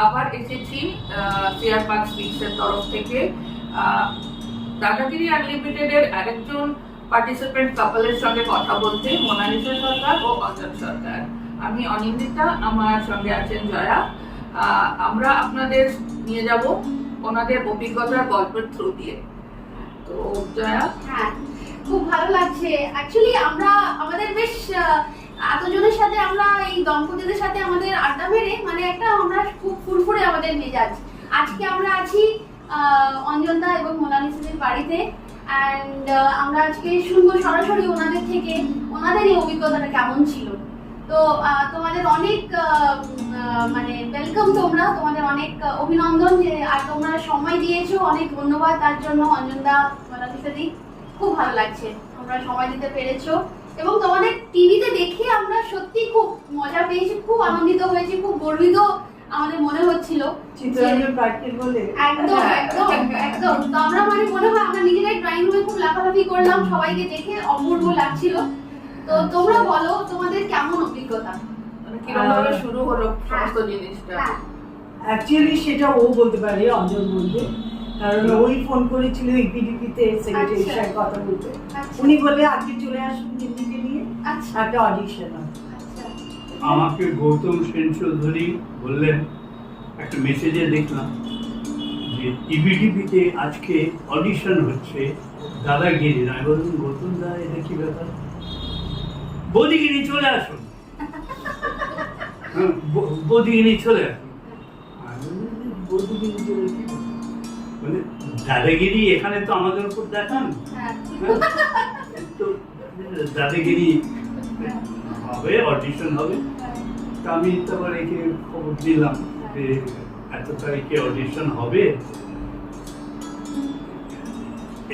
আবার এসেছি CR park স্পিক্সের তরফ থেকে দাদাগিরি আনলিমিটেড এর আরেকজন পার্টিসিপেন্ট কাপলের সঙ্গে কথা বলতে, মোনালিসা সরকার ও অঞ্জন সরকার। আমি অনিন্দিতা, আমার সঙ্গে আছেন জয়া। আমরা আপনাদের নিয়ে যাব ওনাদের অভিজ্ঞতার গল্পের থ্রু দিয়ে। তো জয়া। হ্যাঁ, খুব ভালো লাগছে। অ্যাকচুয়ালি আমরা আমাদের বেশ এতজনের সাথে আমরা এই দম্পতিদের সাথে আমাদের আড্ডা মেরে মানে একটা আমরা খুব ফুরফুরে আমাদের মেজাজ। আজকে আমরা আছি অঞ্জনদা এবং মোনালিসাদের বাড়িতে, অ্যান্ড আমরা আজকে শুনবো সরাসরি ওনাদের থেকে ওনাদের এই অভিজ্ঞতাটা কেমন ছিল। তো তোমাদের অনেক মানে ওয়েলকাম, তোমাদের অনেক অভিনন্দন যে আর তোমরা সময় দিয়েছো, অনেক ধন্যবাদ তার জন্য অঞ্জনদা, মোনালিসাদি। খুব ভালো লাগছে তোমরা সময় দিতে পেরেছো, এবং তোমাদের টিভিতে দেখে আমরা সত্যি খুব মজা পেয়েছি, খুব আনন্দিত হয়েছি, খুব গর্বিত আমাদের মনে হচ্ছিল। একদম একদম একদম। তো আমরা মানে মনে হয় আমরা নিজেরাই ড্রয়িং রুমে খুব লাফালাফি করলাম, সবাইকে দেখে অপূর্ব লাগছিল। তো তোমরা বলো তোমাদের কেমন অভিজ্ঞতা, মানে কিভাবে শুরু হলো সমস্ত জিনিসটা? অ্যাকচুয়ালি সেটা ও বলতে পারে, অঞ্জন বলতে, কারণ ওই ফোন করেছিল ইপিডিপিতে সেক্রেটারির সাথে কথা বলতে। উনি বলে আজকে চলে আসুন দিল্লিকে নিয়ে একটা অডিশন। আমাকে গৌতম সেন চৌধুরী বললেন, একটা মেসেজে দেখলাম যে ইবিডিপিতে আজকে অডিশন হচ্ছে দাদাগিরি। আমি বললাম, গৌতম দা এটা কি ব্যাপার? বৌদিগিরি চলে আসুন, বৌদিগিরি চলে আসুন। বৌদিগিরি চলে আসুন মানে দাদাগিরি এখানে তো আমাদের উপর দেখান, তো দাদাগিরি হবে, অডিশন হবে। তা আমি তারপর একে খবর দিলাম যে এত তারিখে অডিশন হবে।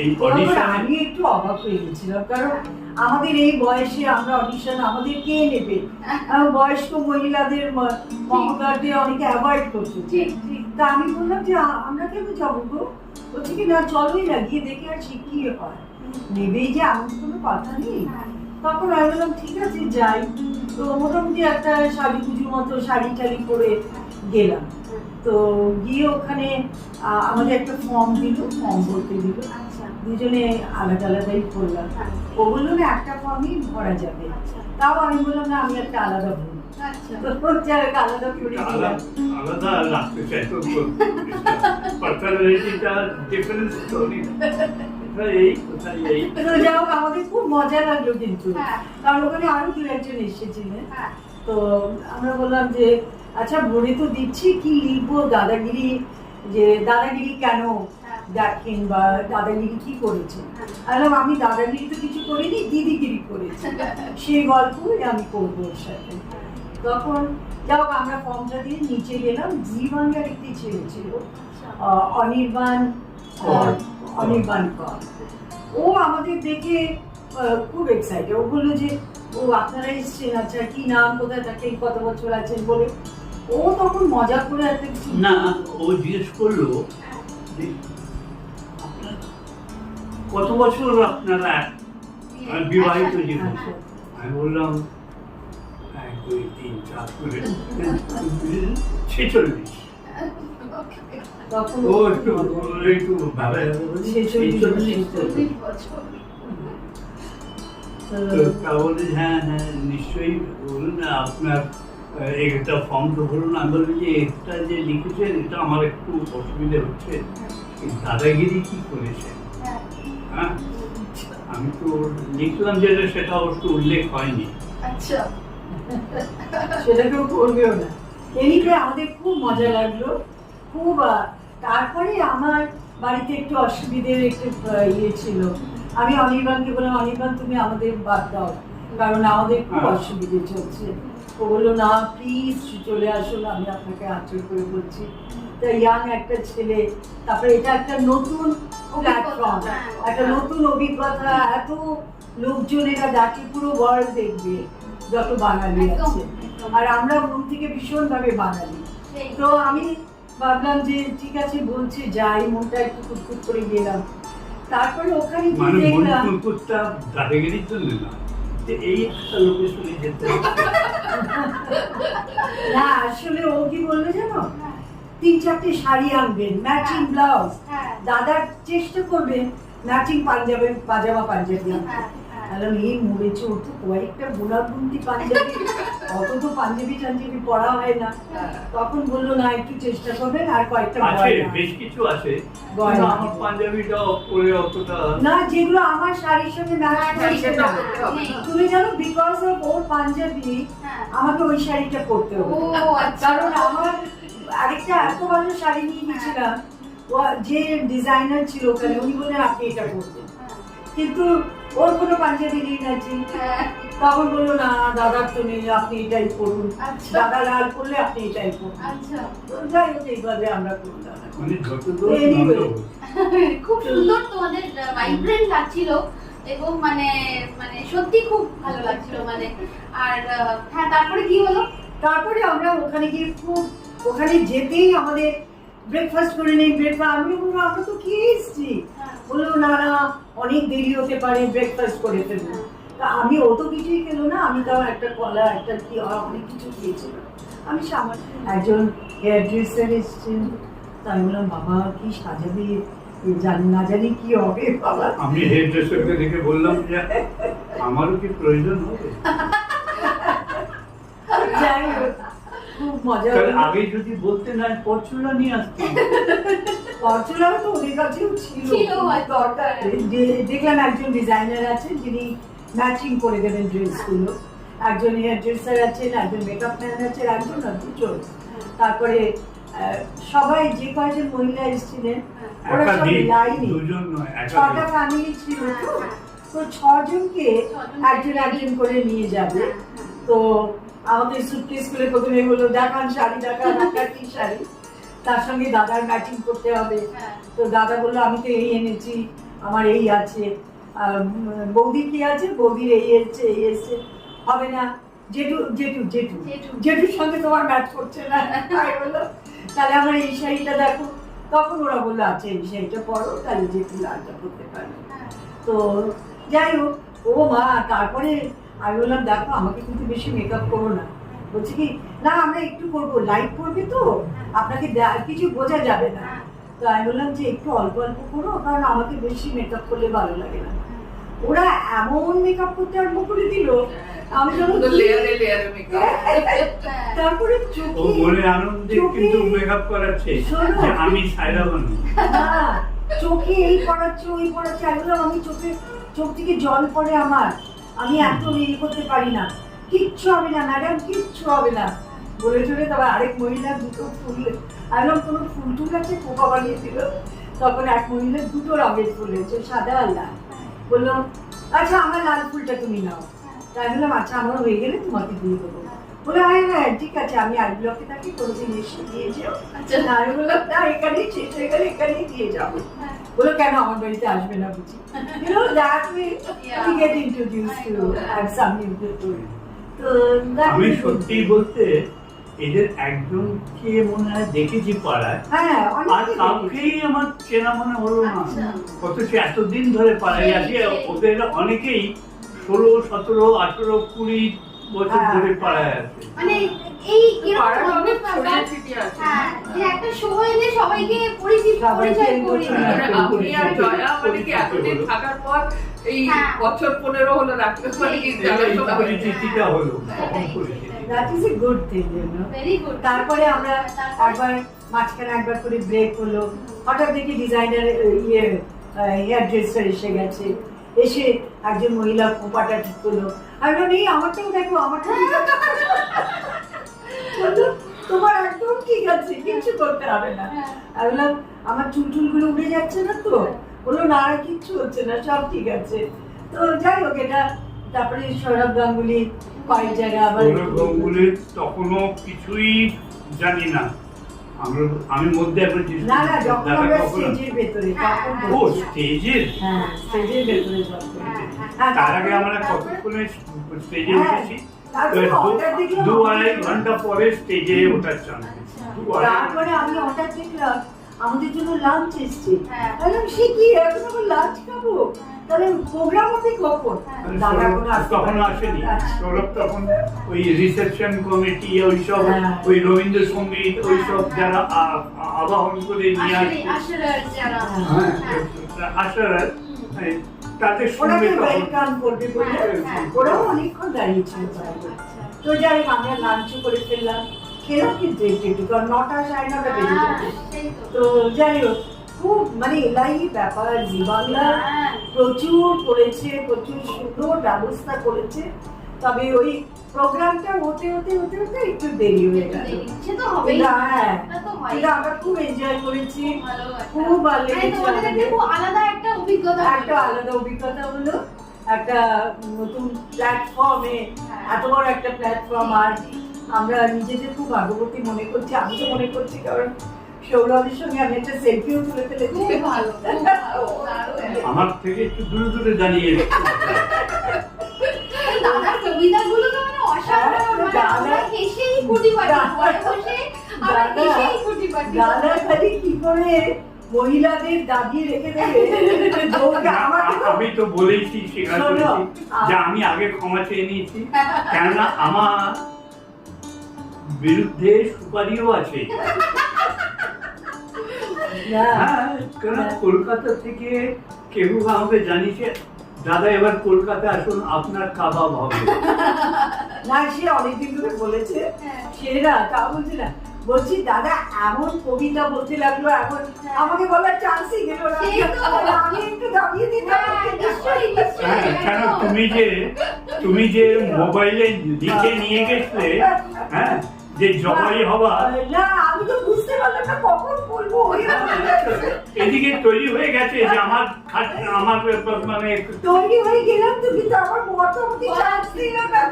এই অডিশন আমি একটু অবাক হয়ে গেছিলাম, কারণ আমাদের এই বয়সে আমরা অডিশন আমাদের কে নেবে? বয়স্ক মহিলাদের মমতাকে অনেকে অ্যাভয়েড করছে। তা আমি বললাম যে আমরা কেন যাবো গো? বলছি কি না, চলোই না, গিয়ে দেখে আসি কি হয়, নেবেই যে এমন কোনো কথা নেই। তখন আমি বললাম ঠিক আছে যাই। তো মোটামুটি একটা শাড়ি পুজোর মতো শাড়ি টাড়ি পরে গেলাম। তো গিয়ে ওখানে আমাদের একটা ফর্ম দিল, ফর্ম ভরতে দিল, দুজনে আলাদা আলাদাই করলাম। ও বললো না একটা ফর্মই ভরা যাবে, তাও আমি বললাম না আমি একটা আলাদা ভরি। আলাদা করে আলাদা রাখতে চাই, তো পার্সোনালিটিটা ডিফারেন্স স্টোরি। আমাদের খুব মজা লাগলো কিন্তু, কারণ ওখানে আরো দু একজন এসেছিলেন। তো আমরা বললাম যে আচ্ছা ভরে তো দিচ্ছি, কি লিখবো? দাদাগিরি, যে দাদাগিরি কেন দেখেন বা দাদাগিরি কি করেছে? আমি দাদাগিরি তো কিছু করিনি, দিদিগিরি করেছি, সেই গল্পই আমি করবো ওর সাথে। তখন যাও আমরা ফর্মটা দিয়ে নিচে গেলাম। জি বাংলার একটি ছেলে ছিল, অনির্বাণ কর। ও আমাদের দেখে খুব এক্সাইটেড। ও বললো যে ও আপনারা এসছেন, আচ্ছা কি নাম, কোথায় থাকেন, কত বছর আছেন বলে। ও তখন মজা করে একটা না, ও জিজ্ঞেস করলো কত বছর আপনারা বিবাহিত জীবন? আমি বললাম 1 2 3 4 46। তখন ও একটু ভাবে তাহলে হ্যাঁ হ্যাঁ নিশ্চয়ই বলুন না, আপনার একটা ফর্ম তো বলুন। আমি বললাম যে এটা যে লিখেছেন এটা আমার একটু অসুবিধা হচ্ছে, দাদাগিরি কি করেছে? হ্যাঁ, আমি তো লিখলাম যে সেটা অবশ্য উল্লেখ হয়নি। আচ্ছা, সেটা কেউ করবেও না। এমনিতে আমাদের খুব মজা লাগলো খুব। তারপরে আমার বাড়িতে একটু অসুবিধের একটু ইয়ে ছিল। আমি অনির্বাণকে বললাম, অনির্বাণ তুমি আমাদের বাদ দাও, কারণ আমাদের খুব অসুবিধে চলছে। ও বললো না প্লিজ চলে আসুন, আমি আপনাকে আচর করে বলছি। তা ইয়াং একটা ছেলে, তারপরে এটা একটা নতুন প্ল্যাটফর্ম, একটা নতুন অভিজ্ঞতা, এত লোকজনেরা ডাকে, পুরো ওয়ার্ল্ড দেখবে যত বাঙালি আছে, আর আমরা মন থেকে ভীষণ ভাবে বাঙালি। তো আমি ভাবলাম যে ঠিক আছে বলছে যাই, মনটা একটু কুটকুট করে গেলাম। তারপরে ওখানে গিয়ে দেখলাম দাদাগিরির জন্য না, এই একটা লোকেশনে যেতে না, আসলে ও কি বললো জানো, 3-4টে শাড়ি আনবেন, ম্যাচিং হ্যাঁ। ব্লাউজ, হ্যাঁ দাদার চেষ্টা করবেন ম্যাচিং পাজামা পাঞ্জাবি আনতে। হ্যাঁ, হ্যাঁ। তাহলে এই মরেছে, ওর তো কয়েকটা বুনাবুন্দি পাঞ্জাবি, অত তো পাঞ্জাবি টাঞ্জাবি পরা হয় না। তখন বললো না একটু চেষ্টা করবেন আর কয়েকটা আছে, গয়না। বেশ কিছু আছে, গয়না। কিন্তু আমার পাঞ্জাবিটা পরে অতটা না, যেগুলো আমার শাড়ির সঙ্গে ম্যাচ হ্যাঁ, করছে সেটা না। করতে হবে না। তুমি জানো, বিকজ অফ ওর পাঞ্জাবি হ্যাঁ। আমাকে ওই শাড়িটা পরতে হবে। ও আচ্ছা। কারণ আমার আরেকটা এত ভালো শাড়ি নিয়ে গেছিলাম, যে ডিজাইনার ছিল ওখানে, উনি বললেন আপনি এটা করবেন, কিন্তু ওর কোনো পাঞ্জাবি নেই আছে। হ্যাঁ। তখন বললো না দাদার তো নেই, আপনি এটাই করুন, আচ্ছা। দাদা লাল করলে আপনি এটাই করুন। আচ্ছা। তো যাই হোক, এইভাবে আমরা করলাম। মানে যতদূর Anyway. নন্দ। খুব সুন্দর তোমাদের ভাইব্রেন্ট লাগছিল এবং মানে মানে সত্যি খুব ভালো লাগছিল মানে। আর হ্যাঁ, তারপরে কি হলো? তারপরে আমরা ওখানে গিয়ে খুব, ওখানে যেতেই আমাদের ব্রেকফাস্ট করে নেই, ব্রেকফাস্ট আমি বলবো আমরা তো খেয়ে এসছি। বললো না না, অনেক দেরি হতে পারে, ব্রেকফাস্ট করে ফেলবো। তা আমি অত কিছুই খেলো না, আমি তাও একটা কলা, একটা কি অনেক কিছু খেয়েছিলাম। আমি সামান্য, একজন হেয়ার ড্রেসার এসছেন, তা আমি বললাম বাবা কি সাজাবি, জানি না জানি কি হবে বাবা। আমি হেড ড্রেসারকে দেখে বললাম যে আমারও কি প্রয়োজন হবে? যাই হোক, খুব মজা তাহলে হলো। আগে যদি বলতে না পরচুলা নিয়ে আসতাম। পরচুলাও তো ওদের কাছেও ছিল হয়তো। দরকার। দেখলাম একজন ডিজাইনার আছেন যিনি ম্যাচিং করে দেবেন ড্রেসগুলো, একজন হেয়ার ড্রেসার আছেন, একজন মেকআপ ম্যান আছেন, একজন না দুজন। তারপরে সবাই যে কয়েকজন মহিলা এসেছিলেন ওরা সব একাধিক, লাইনে, দুজন নয়, 6টা একাধিক। ফ্যামিলি ছিল তো, তো 6জনকে একজন একজন করে নিয়ে যাবে। তো আমাদের সুটকেস খুলে প্রথমে বললো দেখান শাড়ি, দেখান আপনার কি শাড়ি, তার সঙ্গে দাদার ম্যাচিং করতে হবে। তো দাদা বললো আমি তো এই এনেছি, আমার এই আছে, বৌদি কি আছে, বৌদির এই এসছে, এই এসছে, হবে না, জেঠু জেঠু জেঠু জেঠুর সঙ্গে তোমার ম্যাচ করছে না। আমি বললো তাহলে আমার এই শাড়িটা দেখো। তখন ওরা বললো আচ্ছা এই শাড়িটা পরো, তাহলে জেঠু লালটা করতে পারবে। তো যাই হোক, ও মা, তারপরে আমি বললাম দেখো আমাকে কিন্তু বেশি মেকআপ করো না। বলছে কি না আমরা একটু করবো, লাইট করবে তো আপনাকে কিছু বোঝা যাবে না। তো আমি বললাম যে একটু অল্প অল্প করো, কারণ আমাকে বেশি মেকআপ করলে ভালো লাগে না। ওরা এমন মেকআপ করতে আরম্ভ করে দিল, আমি যখন লেয়ারে লেয়ারে মেকআপ। তারপরে ও চোখে, মনে আনন্দে কিন্তু মেকআপ করাচ্ছে শোনো। যে আমি সায়রা বানু। না, চোখে এই পড়াচ্ছে ওই পড়াচ্ছে, আমি বললাম আমি চোখ থেকে জল পড়ে আমার, আমি এত ইয়ে করতে পারি না, কিচ্ছু হবে না ম্যাডাম, কিচ্ছু হবে না বলে চলে। তবে আরেক মহিলা দুটো ফুল, একদম কোনো ফুল টুল আছে খোপা বানিয়ে দিল। তখন এক মহিলা দুটো রঙের ফুল হয়েছে, সাদা আর লাল। বললো আচ্ছা আমার লাল ফুলটা তুমি নাও। তাই বললাম আচ্ছা আমার হয়ে গেলে তোমাকে দিয়ে দেবো। বলে হ্যাঁ হ্যাঁ ঠিক আছে, আমি আই ব্লকে থাকি, কোনোদিন এসে দিয়ে যাও। আচ্ছা না, আমি বললাম না এখানেই শেষ হয়ে গেলে এখানেই দিয়ে যাবো। বলো কেন আমার বাড়িতে আসবে না বুঝি? You know that way we get introduced to have some new people. তো that আমি is good. সত্যি বলতে এদের একজনকে মনে হয় দেখেছি পাড়ায়, হ্যাঁ আর অনেক কাউকেই আমার চেনা মনে হলো না। আচ্ছা। অথচ এতদিন ধরে পাড়ায় আছি, ওদের অনেকেই 16, 17, 18, 20 বছর হ্যাঁ। ধরে পাড়ায় আছে। মানে এই পাড়ার এরকম অনেক ব্যাপার, ছড়িয়ে ছিটিয়ে আছে। হ্যাঁ, যে একটা শো এনে সবাইকে পরিচয় করিয়ে হ্যাঁ। দিল। আপনি আর জয়া মানে কি এতদিন থাকার পর এই হ্যাঁ। বছর 15 হলো রাখতে মানে কি জানাশোনা হয়েছে। পরিচিতিটা হলো, তখন পরিচিতি। that is a good thing, you know. Very good. তারপরে আমরা একবার মাঝখানে একবার করে ব্রেক হলো, হঠাৎ দেখি ডিজাইনার হেয়ার ড্রেসার এসে গেছে, এসে একজন মহিলা খোপাটা ঠিক করলো। আমি বললাম এই আমারটাও দেখো, আমারটা ঠিক আছে। বললো, তোমার একদম ঠিক আছে, কিচ্ছু করতে হবে না। আমি বললাম আমার চুলগুলো উড়ে যাচ্ছে না তো? বললো না আর কিচ্ছু হচ্ছে না, সব ঠিক আছে। তো যাই হোক এটা, তারপরে সৌরভ গাঙ্গুলি কয়েক জায়গায় আবার সৌরভ গাঙ্গুলির তখনও কিছুই জানি না। আমি মধ্যে একবার জিজ্ঞেস না না, করেছি, যখন দাদা আমরা কখন? স্টেজের ভেতরে হ্যাঁ, তখন হ্যাঁ। ও বলছি। স্টেজের? হ্যাঁ স্টেজের ভেতরে যখন। হ্যাঁ, তার আগে আমরা তারপরে- কতক্ষণে স্টেজে হ্যাঁ, উঠেছি? তারপরে order দেখলাম 2-2.5 আমাদের- ঘন্টা পরে স্টেজে ওঠার চান্স। তারপরে আমি হঠাৎ দেখলাম আমাদের জন্য লাঞ্চ এসছে। হ্যাঁ। তাহলে সে কি এখন আবার লাঞ্চ খাবো, তাহলে প্রোগ্রাম হবে কখন? দাদা এখন আসতে তখন পারে। আসেনি, আচ্ছা। সৌরভ তখন ওই রিসেপশন কমিটি ওইসব হ্যাঁ। ওই রবীন্দ্রসঙ্গীত ওইসব যারা আবাহন করে নিয়ে আসে, আসলে যারা হ্যাঁ হ্যাঁ। আসার তাদের সঙ্গে ওনাকে তখন ওয়েলকাম করবে বলে হ্যাঁ, হ্যাঁ। ওরাও অনেকক্ষণ দাঁড়িয়ে ছিল বাইরে। তো যাই হোক, আমরা লাঞ্চ করে ফেললাম, খেলাম কিন্তু একটু কারণ 9টা 9:30 বেজে যাবে। সেই তো যাই হোক, খুব মানে এলাই ব্যাপার, জি বাংলা হ্যাঁ। প্রচুর করেছে, প্রচুর সুন্দর ব্যবস্থা করেছে। তবে ওই প্রোগ্রামটা হতে হতে হতে হতে একটু দেরি হয়ে গেল। সে তো হবেই। কিন্তু হ্যাঁ, এটা তো হয়। কিন্তু আমরা খুব এনজয় করেছি, ভালো একটা- খুব ভালো মানে লেগেছে তোমাদের একটা আমাদের। খুব আলাদা একটা অভিজ্ঞতা একটা হলো। আলাদা অভিজ্ঞতা হলো, একটা নতুন প্ল্যাটফর্মে, হ্যাঁ। এত বড় একটা প্ল্যাটফর্ম, আর আমরা নিজেদের খুব ভাগ্যবতী মনে করছি। আমি তো মনে করছি কারণ সৌরভের সঙ্গে আমি একটা সেলফিও তুলে ফেলেছি। খুব ভালো, খুব ভালো, দারুণ। আমার থেকে একটু দূরে দূরে দাঁড়িয়ে এসেছে। দাদার কবিতাগুলো তো মানে অসাধারণ, মানে দাদা- আমরা হেসেই কুটি পাটি, ঘরে বসে আমরা দাদা- হেসেই কুটি পাটি। দাদা খালি কি করে মহিলাদের দাবিয়ে রেখে দেবে, দৌড়ে আমাকে তো- আমি তো বলেইছি, স্বীকার শোনো, করেছি যে আমি আগে ক্ষমা চেয়ে নিয়েছি, কেননা আমার বিরুদ্ধে সুপারিও আছে। না, হ্যাঁ, কারণ কলকাতা থেকে কেউ আমাকে জানিয়েছে, দাদা এবার কলকাতা আসুন, আপনার কাবাব হবে। না, সে অনেকদিন ধরে বলেছে, হ্যাঁ। সে না তা বলছি না, বলছি দাদা এমন কবিতা বলতে লাগলো, এখন আমাকে বলার চান্সই দিল না। সেই তো। আমি একটু দাবিয়ে দিতাম। হ্যাঁ, নিশ্চয়ই, নিশ্চয়ই, হ্যাঁ, কেন একদম। তুমি যে মোবাইলে লিখে নিয়ে গেছিলে, হ্যাঁ, যে জবাই হওয়া, না, আমি তো বুঝতে পারলাম না কখন বলবো। ওই এদিকে তৈরি হয়ে গেছে যে আমার আমার মানে হ্যাঁ। তৈরি হয়ে গেলাম তো, কিন্তু আমার মত আমাকে চান্স দিল না।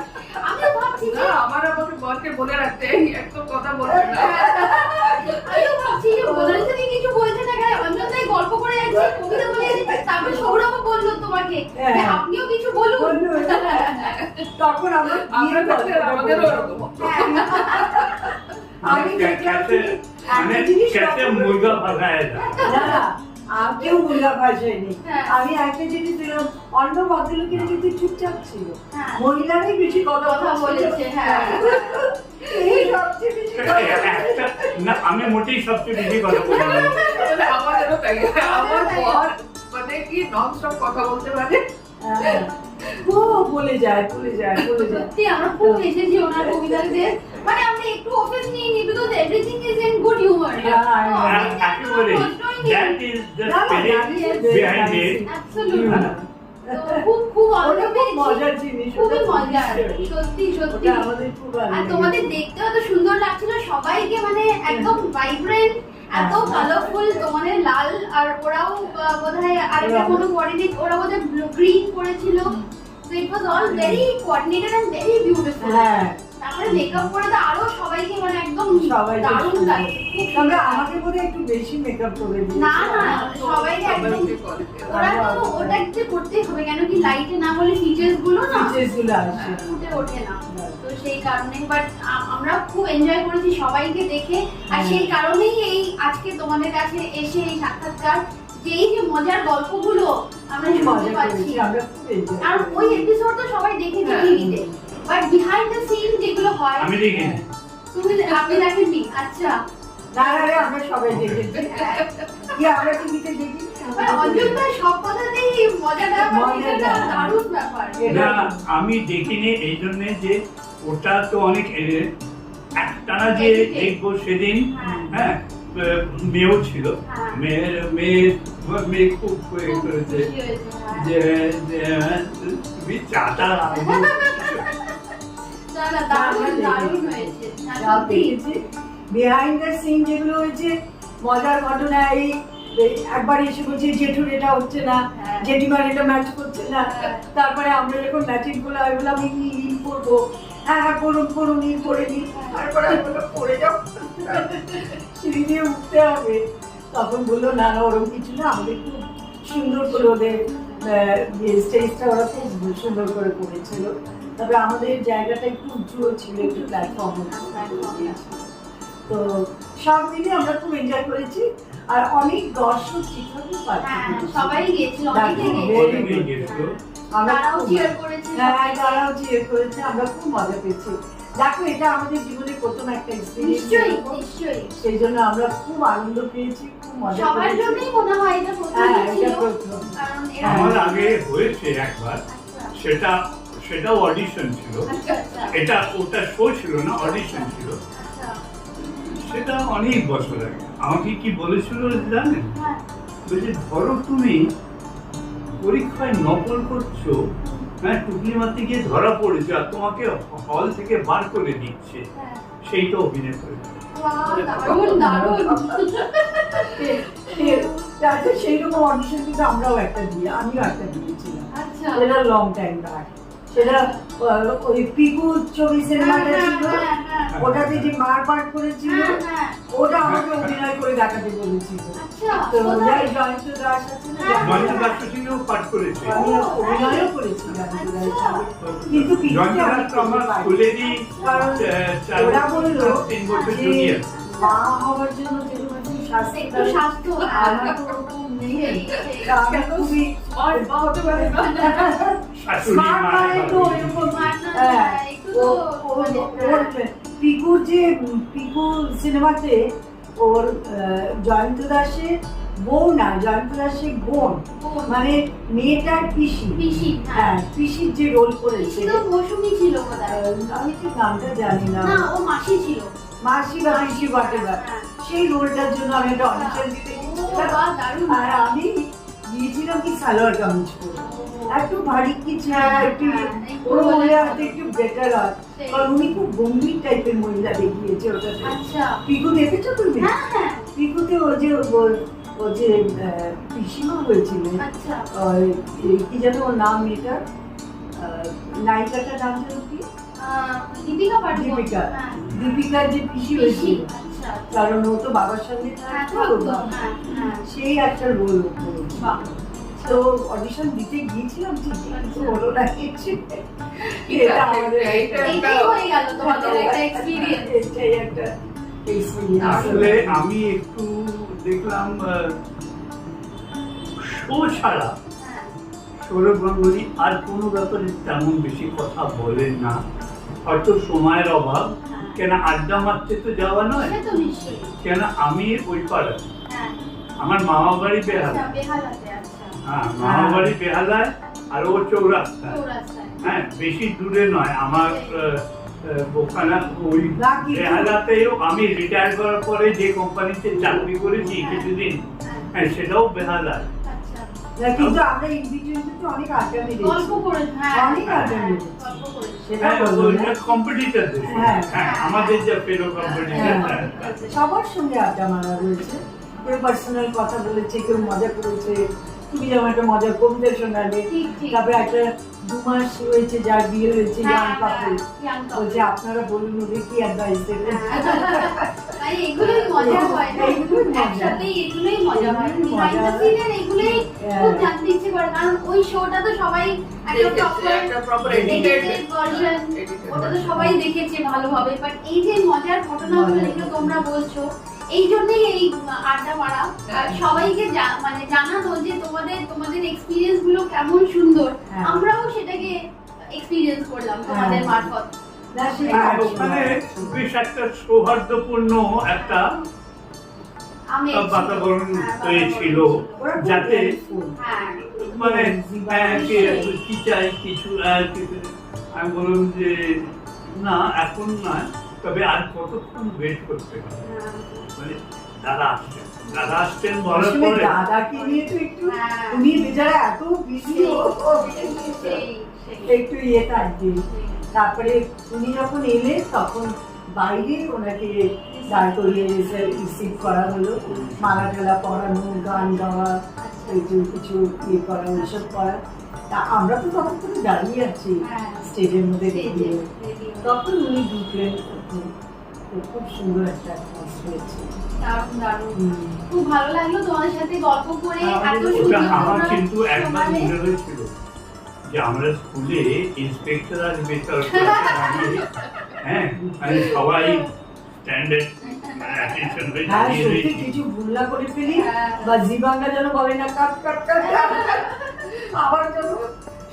আমিও ভাবছি যে আমাকে বরকে বলে রাখতে একটা কথা বলবে না। আমিও ভাবছি যে মোনালিসা দি কিছু বলছে না, কেন অঞ্জন তাই গল্প করে যাচ্ছে, কবিতা বলে যাচ্ছে, তারপর সৌরভ বললো তোমাকে যে আপনিও কিছু বলুন। বললো, তখন আমরা আমরা গিয়ে থাকলে গল্পটা আমাদেরও বলবো। এরকম হতো। আমি দেখলাম কি, মানে একটা জিনিস कैसे লক্ষ্য मुर्गा फंसाया जाए। না, কেউ মুরগা ভাষায়নি। হ্যাঁ। আমি একটা জিনিস দিলাম, অন্য ভদ্রলোকেরা কিন্তু চুপচাপ ছিল, হ্যাঁ। মহিলারাই বেশি কথা কথা বলেছে, হ্যাঁ। এই সবচেয়ে বেশি কথা বলেছে। না, আমি মোটেই সবচেয়ে বেশি কথা বলি না। মানে আমাদেরও তাই। আমার তাই। বর মানে কি নন স্টপ কথা বলতে পারে। হ্যাঁ, খুব বলে যায়, বলে যায়, বলে যায়। সত্যি আমরা খুব হেসেছি ওনার কবিতাতে, মানে আমরা একটু অফেন্স নিইনি, because everything is in good humour. আর একেবারে that is the spirit behind it. খুব খুব ওটা আনন্দ খুব পেয়েছি, মজার জিনিস, খুবই ওটা মজার, নিশ্চয়ই। সত্যি সত্যি। ওটা আমাদের খুব ভালো আর লেগেছে। তোমাদের দেখতেও এত সুন্দর লাগছিল, সবাইকে মানে একদম ভাইব্রেন্ট, এত হ্যাঁ। কালারফুল। তোমাদের লাল, আর ওরাও বোধহয় আরেকটা ওরা- কোনো কোঅর্ডিনেট, ওরা বোধহয় গ্রিন করেছিল। So it was all very coordinated and very beautiful. হ্যাঁ, তারপরে মেকআপ করে তো আরো সবাইকে মানে একদম সবাই দারুণ লাগে, খুব তবে সুন্দর আমাকে বোধহয় একটু বেশি মেকআপ করে দিয়েছে। না না, সবাইকে একদম সবাইকে করে। ওরা তো ওটা একটু করতেই হবে, কেন কি লাইটে না হলে ফিচার্স গুলো না Features গুলো আসে। ফুটে ওঠে না। তো সেই কারণে বাট আমরা খুব এনজয় করেছি সবাইকে দেখে, আর সেই কারণেই এই আজকে তোমাদের কাছে এসে এই সাক্ষাৎকার, যে এই যে মজার গল্পগুলো আমরা খুব শুনতে মজা পাচ্ছি। করেছি, আমরা খুব enjoy আর করেছি। ওই এপিসোড তো সবাই দেখেছে হ্যাঁ। টিভিতে, বাট বিহাইন্ড দ্য সিন যেগুলো হয় আমি দেখিনি। আপনি দেখেননি? আচ্ছা, না না রে, আমরা সবাই দেখেছি। কি আমরা টিভিতে দেখি? মানে অঞ্জন ভাই সব কথাতেই মজাটা, মানে এটা দারুণ ব্যাপার। না, আমি দেখিনি এই জন্য যে ওটা তো অনেক একটানা যে দেখবো সেদিন, হ্যাঁ, মেয়েও ছিল, হ্যাঁ। মেয়ে খুব ইয়ে করেছে খুশি হয়েছে, হ্যাঁ। যে তুমি চাটা না, না, দারুণ দারুণ হয়েছে। না, সব সত্যি। দেখেছি। বিহাইন্ড দ্য সিন যেগুলো হয়েছে, মজার ঘটনা, এই একবার এসে বলছে জেঠুর এটা হচ্ছে না, হ্যাঁ। জেঠিমার এটা ম্যাচ করছে না। হ্যাঁ। তারপরে আমরা যখন ম্যাচিং করলে আমি বললাম আমি ইল করবো, হ্যাঁ হ্যাঁ করুন করুন, ইল করে নিই। তারপরে আমি বললাম পড়ে যাও, সিঁড়ি দিয়ে উঠতে হবে। তখন বললো না না, ওরকম কিছু না, আমাদের খুব সুন্দর করে ওদের স্টেজটা ওরা খুব সুন্দর করে করেছিল। তবে আমাদের জায়গাটা একটু উঁচুও ছিল, একটু প্ল্যাটফর্ম। তো সব মিলিয়ে আমরা খুব এনজয় করেছি। আর অনেক দর্শক শিক্ষকও হ্যাঁ সবাই গিয়েছিল, অনেকে Very গিয়েছিল। good. গেছিল। আমরা তারাও খুব- cheer করেছে হ্যাঁ সবাইকে। তারাও cheer করেছে, আমরা খুব মজা পেয়েছি। দেখো এটা আমাদের জীবনে প্রথম একটা এক্সপিরিয়েন্স, নিশ্চয়ই নিশ্চয়ই সেই জন্য আমরা খুব আনন্দ পেয়েছি, খুব মজা সবার পেয়েছি। জন্যই মনে হয় এটা প্রথম হ্যাঁ ছিল, এটা প্রথম। কারণ আমার এরা আগে হয়েছে একবার, সেটাও অডিশন ছিল। আচ্ছা আচ্ছা ওটা শো ছিল না, অডিশন ছিল। আচ্ছা সেটা অনেক বছর আগে। আমাকে কি বলেছিল জানেন? হ্যাঁ বলছে ধরো তুমি পরীক্ষায় নকল করছো, হ্যাঁ টুকলি মারতে গিয়ে ধরা পড়েছে আর তোমাকে হল থেকে বার করে দিচ্ছে, হ্যাঁ সেইটা অভিনয় করে। বাহ, দারুণ দারুণ তারপরে সেইরকম অডিশন কিন্তু আমরাও একটা দিয়ে, আমিও একটা দিয়েছিলাম। আচ্ছা সেটা লং টাইম ব্যাক, সেটা ওই পিকু ছবি সিনেমাটা ছিল, ওটাতে যে মারপাট করেছিল হ্যাঁ ওটা আমাকে অভিনয় করে দেখাতে বলেছিল। আচ্ছা তো কোথায়? জয়ন্ত দাস আছে না, হ্যাঁ, জয়ন্ত দাস সিংও পাঠ করেছে। আমি অভিনয়ও করেছি জয়ন্ত দাসের সঙ্গে। কিন্তু পিকুকে জয়ন্ত আমি দাস তো আমার করতে পারিনি। স্কুলেরই কারণ 4 ওরা বললো 3 বছর যে জুনিয়র। মা হওয়ার জন্য যেরকম একটু স্বাস্থ্য একটু স্বাস্থ্য, আমার তো ওরকম নেই। সেই। তা আমি খুবই আর হতে পারে না। শাশুড়ি smart মা মানে তো বাবা। ওইরকম, Smart না, হ্যাঁ, একটু তো মানে, ওর পিকুর যে পিকু সিনেমাতে ওর জয়ন্ত দাসের বউ না, জয়ন্ত দাসের বোন, বোন। মানে মেয়েটার পিসি, পিসি, হ্যাঁ পিসির যে রোল করেছে, পিসি তো মৌসুমী ছিল বোধহয়। আমি ঠিক নামটা জানি না, না ও মাসি ছিল। মাসি বা পিসি whatever, হ্যাঁ। সেই রোলটার জন্য আমি একটা অডিশন দিতে ও গিয়েছিলাম। বাহ, দারুণ। আর আমি গিয়েছিলাম কি সালোয়ার কামিজ পরে, একটু ভারী কি ছিল, হ্যাঁ, একটু হ্যাঁ, একটু ওর বলে মহিলা হবে। একটু বেটার হয়, সেই। কারণ উনি খুব গম্ভীর টাইপের মহিলা দেখিয়েছে ওটাতে। আচ্ছা পিকু দেখেছো তুমি? হ্যাঁ হ্যাঁ পিকুতে ও যে পিসিমা হয়েছিলেন, আচ্ছা কি যেন ওর নাম, মেয়েটা নায়িকাটার নাম যেন কি, দীপিকা পাডুকোন। দীপিকা, হ্যাঁ, দীপিকার যে পিসি পিসি, হয়েছিল, আচ্ছা কারণ ও তো বাবার সঙ্গে হ্যাঁ থাকতো, থাকতো, হ্যাঁ হ্যাঁ সেই একটা রোল করেছে। বাহ তো অডিশন দিতে গিয়েছিলাম ঠিকই, কিন্তু হলো না কিছু। ঠিক এটা আছে, আমাদের এইটা এইটাই হয়ে গেল তোমাদের একটা এক্সপিরিয়েন্স। এটাই একটা experience। আসলে আমি একটু দেখলাম শো ছাড়া হ্যাঁ সৌরভ গাঙ্গুলি আর কোনো ব্যাপারে তেমন বেশি কথা বলেন না, হয়তো সময়ের অভাব, কেন আড্ডা মারতে তো যাওয়া নয়, সে তো নিশ্চয়ই। কেন আমি ওই পাড়া, হ্যাঁ আমার মামা বাড়ি আচ্ছা বেহালা, বেহালাতে, আচ্ছা হ্যাঁ মামা বাড়ি বেহালায় আর ও চৌরাস্তায়, চৌরাস্তায়। হ্যাঁ বেশি দূরে নয়। আমার ওখানে ওই বাকি তো- বেহালাতেও আমি রিটায়ার করার পরে যে কোম্পানিতে চাকরি করেছি কিছুদিন, হ্যাঁ সেটাও বেহালায়। আচ্ছা না, কিন্তু আমরা ইন্ডিভিজুয়ালি তো অনেক আড্ডা মেরেছি। গল্প করে, হ্যাঁ অনেক আড্ডা মেরেছি। গল্প করেছি। সেটা হ্যাঁ বলবো না। কম্পিটিটারদের, হ্যাঁ। হ্যাঁ আমাদের যে ফেলো কম্পিটিটার, হ্যাঁ। সবার সঙ্গে আড্ডা মারা রয়েছে, কেউ পার্সোনাল কথা বলেছে, কেউ মজা করেছে, তুমি যেমন একটা মজা কবিতা শোনালে, ঠিক, ঠিক। তারপরে একটা 2 মাস হয়েছে যার বিয়ে হয়েছে, হ্যাঁ, ইয়াং কাপল, young couple। বলছে আপনারা বলুন ওদের কি অ্যাডভাইস দেবেন। তাই এগুলোই মজা হয় না, এগুলোই মজা। একসাথে এগুলোই মজা হয়, এগুলোই behind the মজা। scene এর এগুলোই হ্যাঁ। খুব জানতে ইচ্ছে করে, কারণ ওই শোটা তো সবাই একটা দেখেছে, একটা proper edited edited version, edited ওটা তো version। সবাই দেখেছে ভালোভাবে, বাট এই যে মজার ঘটনাগুলো মজার যেগুলো ঘটনা। তোমরা বলছো, এই জন্যই এই আড্ডা মারা, আর সবাইকে মানে জানানো যে তোমাদের এক্সপিরিয়েন্স গুলো কেমন সুন্দর, হ্যাঁ। আমরাও সেটাকে এক্সপিরিয়েন্স করলাম তোমাদের হ্যাঁ। মারফত। না, সে হ্যাঁ, একদম। ওখানে বেশ একটা সৌহার্দ্যপূর্ণ একটা আমি বাতাবরণ হয়েছিল, ওরা খুব যাতে helpful। হ্যাঁ মানে কি চাই কিছু আমি বললাম যে না এখন নয়, তবে আর কতক্ষণ ওয়েট করতে হবে, মানে দাদা আসছেন বলার আসলে পরে দাদাকে নিয়ে তো একটু, হ্যাঁ। উনি বেচারা এত বিজি, সেই, সেই। একটু ইয়ে থাকবে। তারপরে উনি যখন এলেন তখন বাইরে ওনাকে দাঁড় করিয়ে রিসিভ করা হলো, মালা টালা পরানো, গান গাওয়া, একটু কিছু ইয়ে করা, ওইসব করা। তা আমরা তো তখন করে দাঁড়িয়ে আছি হ্যাঁ। স্টেজের মধ্যে সেই যে, দাঁড়িয়ে। সেই যে। তখন উনি ঢুকলেন, তো খুব সুন্দর একটা হয়েছে। দারুণ দারুণ, খুব ভালো লাগলো তোমাদের সাথে গল্প করে, আমাদের এত ওটা সুন্দর আমার তোমরা কিন্তু একবার শোনালে। মনে হয়েছিল যে আমরা স্কুলে ইন্সপেক্টর আসবে, হ্যাঁ মানে সবাই স্ট্যান্ডার্ড attention হয়ে হ্যাঁ দাঁড়িয়ে সত্যি রয়েছি। কিছু ভুল না করে ফেলি হ্যাঁ। বা জি বাংলা যেন বলে না কাট কাট কাট আবার যেন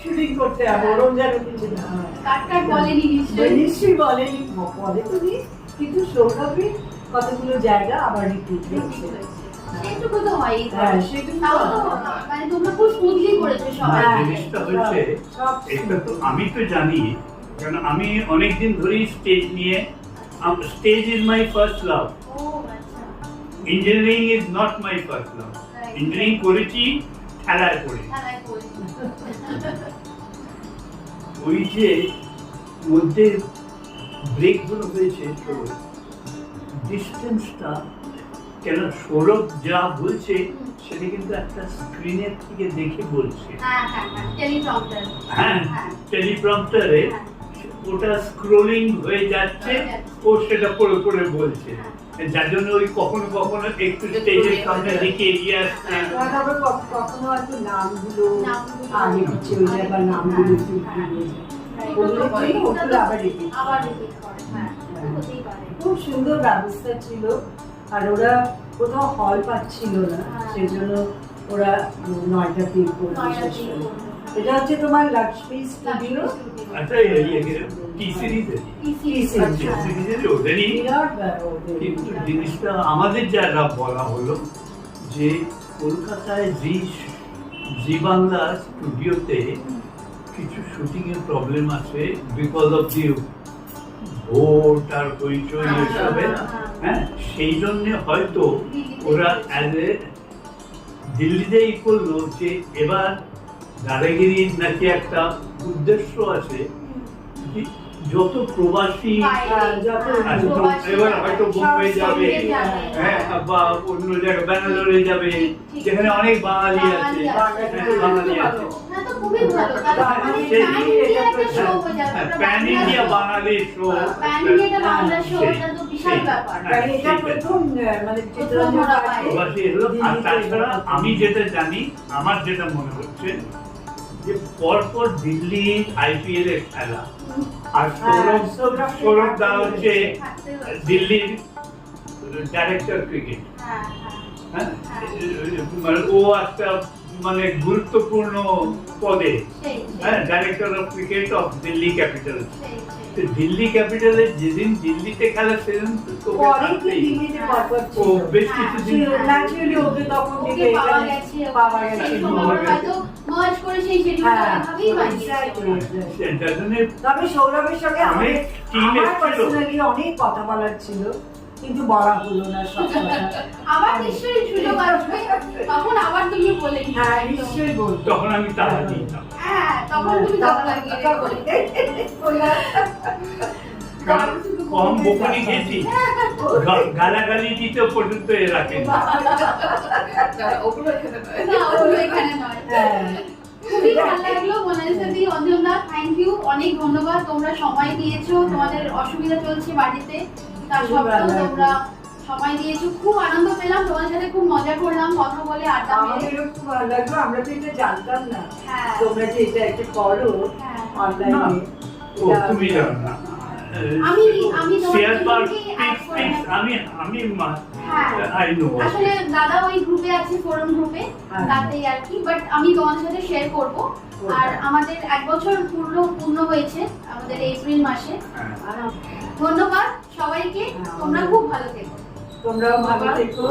শুটিং করতে হবে ওরম যেন কিছু না হয়। কাট কাট বলেনি নিশ্চয়ই। নিশ্চয়ই বলেনি বলে তো নি, কিন্তু সৌরভে কতগুলো জায়গা আবার রিপিট হচ্ছে। সেটুকু তো হয়ই। হ্যাঁ সেটুকু তাও তো মানে তোমরা খুব স্মুথলি করেছো সবাই। হ্যাঁ। জিনিসটা হচ্ছে সব এটা তো আমি তো জানি, কারণ আমি অনেকদিন ধরেই স্টেজ নিয়ে, stage is my first love, ও আচ্ছা। Engineering is not my first love. Right. Engineering করেছি খেলায় পড়ে। খেলায় করি। ওই যে মধ্যে ব্রেকগুলো হয়েছে, ডিস্টেন্সটা, কেন সৌরভ যা বলছে সেটা কিন্তু একটা স্ক্রিনের থেকে দেখে বলছে। হ্যাঁ হ্যাঁ হ্যাঁ টেলিপ্রম্পটার। হ্যাঁ হ্যাঁ। টেলিপ্রম্পটারে হ্যাঁ। ওটা স্ক্রোলিং হয়ে যাচ্ছে, ও সেটা পড়ে পড়ে বলছে, যার জন্য ওই কখনো কখনো একটু স্টেজের সামনে দিকে এগিয়ে আসছে। তারপরে কখনো হয়তো নামগুলো নামগুলো আগে পিছিয়ে হয়ে যায় বা নামগুলো একটু একটু হয়ে যায়। ওগুলো ছিল, ওগুলো আবার repeat করে। আবার রিপিট করে। হ্যাঁ হতেই পারে। খুব সুন্দর ব্যবস্থা ছিল, আর ওরা কোথাও হল পাচ্ছিল না, হ্যাঁ। সেজন্য ওরা 9টাতেই করলো শেষ করলো। এটা হচ্ছে তোমার লক্ষ্মী স্টুডিও, আচ্ছা টি সিরিজে আচ্ছা। সিরিজের ওদেরই, বিরাট ওদের। কিন্তু জিনিসটা আমাদের যারা বলা হলো যে কলকাতায় জি বাংলা স্টুডিওতে কিছু শুটিং এর প্রবলেম আছে বিকজ অফ দি ভোট আর হইচই এসবে, হ্যাঁ সেই জন্য হয়তো ওরা অ্যাজ এ দিল্লিতেই করলো যে এবার দাদাগিরির নাকি একটা উদ্দেশ্য আছে, যে যত প্রবাসী এবার হয়তো বোম্বে যাবে, হ্যাঁ বা অন্য জায়গায় ব্যাঙ্গালোরে যাবে, যেখানে অনেক বাঙালি আছে, বাঙালি আছে, হ্যাঁ তো খুবই ভালো। তাহলে সেই প্যান ইন্ডিয়া একটা শো হয়ে যাবে। প্যান ইন্ডিয়া বাঙালি শো, প্যান ইন্ডিয়াটা বাংলা শো, ওটা তো বিশাল ব্যাপার। আর এটা প্রথম মানে চিত্ররঞ্জন পাঠে প্রবাসী এলো। আর তাছাড়া আমি যেটা জানি, আমার যেটা মনে হচ্ছে যে পরপর দিল্লি আইপিএল এর খেলা, আর সৌরভ দা হচ্ছে দিল্লির ডাইরেক্টর ক্রিকেট, হ্যাঁ হ্যাঁ মানে ও একটা মানে গুরুত্বপূর্ণ পদে, সেই হ্যাঁ director of cricket of Delhi capital. সেই তো দিল্লি ক্যাপিটালে যেদিন দিল্লিতে খেলা সেদিন তো ওকে অনেকদিন থাকতেই। দিল্লিতে পরপর ও ছিল। বেশ কিছুদিন ন্যাচারালি ওকে তখন ওকে থেকে পাওয়া এখানে গেছে, পাওয়া সেই গেছে। সময় ওরা হয়তো মার্জ করে সেই শিডিউলটা এভাবেই বানিয়েছে। যার জন্য তবে সৌরভের সঙ্গে অনেক team আমার এসেছিল। পার্সোনালি অনেক কথা বলার ছিল, কিন্তু বলা হলো না সব কথা। আবার নিশ্চয়ই সুযোগ আসবে, তখন আবার তুমি বলে দিও। হ্যাঁ নিশ্চয়ই বলতো। তখন আমি তারা দিতাম। হ্যাঁ তখন তুমি কথা লাগিয়ে কম বকুনি গেছি, গালাগালি দিতে পর্যন্ত এ রাখেনি। ওগুলো এখানে নয়। না ওগুলো এখানে নয়। হ্যাঁ। খুবই ভালো লাগলো মোনালিসা দি, অঞ্জন দা, থ্যাংক ইউ, অনেক ধন্যবাদ। তোমরা সময় দিয়েছো, তোমাদের অসুবিধা চলছে বাড়িতে, তার খুব ভালো সত্ত্বেও লাগলো। তোমরা সময় দিয়েছো। খুব আনন্দ পেলাম, তোমাদের সাথে খুব মজা করলাম, কথা বলে, আড্ডা মেরে। আমাদেরও খুব ভালো লাগলো, আমরা তো এটা জানতাম না হ্যাঁ। তোমরা যে এটা একটা করো হ্যাঁ। অনলাইনে। ও তুমি জানো না, আমি তোমার শেয়ার পার দুজনকেই add করে নেব। আমি হ্যাঁ। আই নো আসলে দাদা ওই গ্রুপে আছে, ফোরাম গ্রুপে, হ্যাঁ। তাতেই আর কি, বাট আমি তোমাদের সাথে শেয়ার করব। আর আমাদের 1 বছর পূর্ণ হয়েছে আমাদের এপ্রিল মাসে। ধন্যবাদ সবাইকে, তোমরা খুব ভালো থেকো। তোমরাও ভালো থেকো।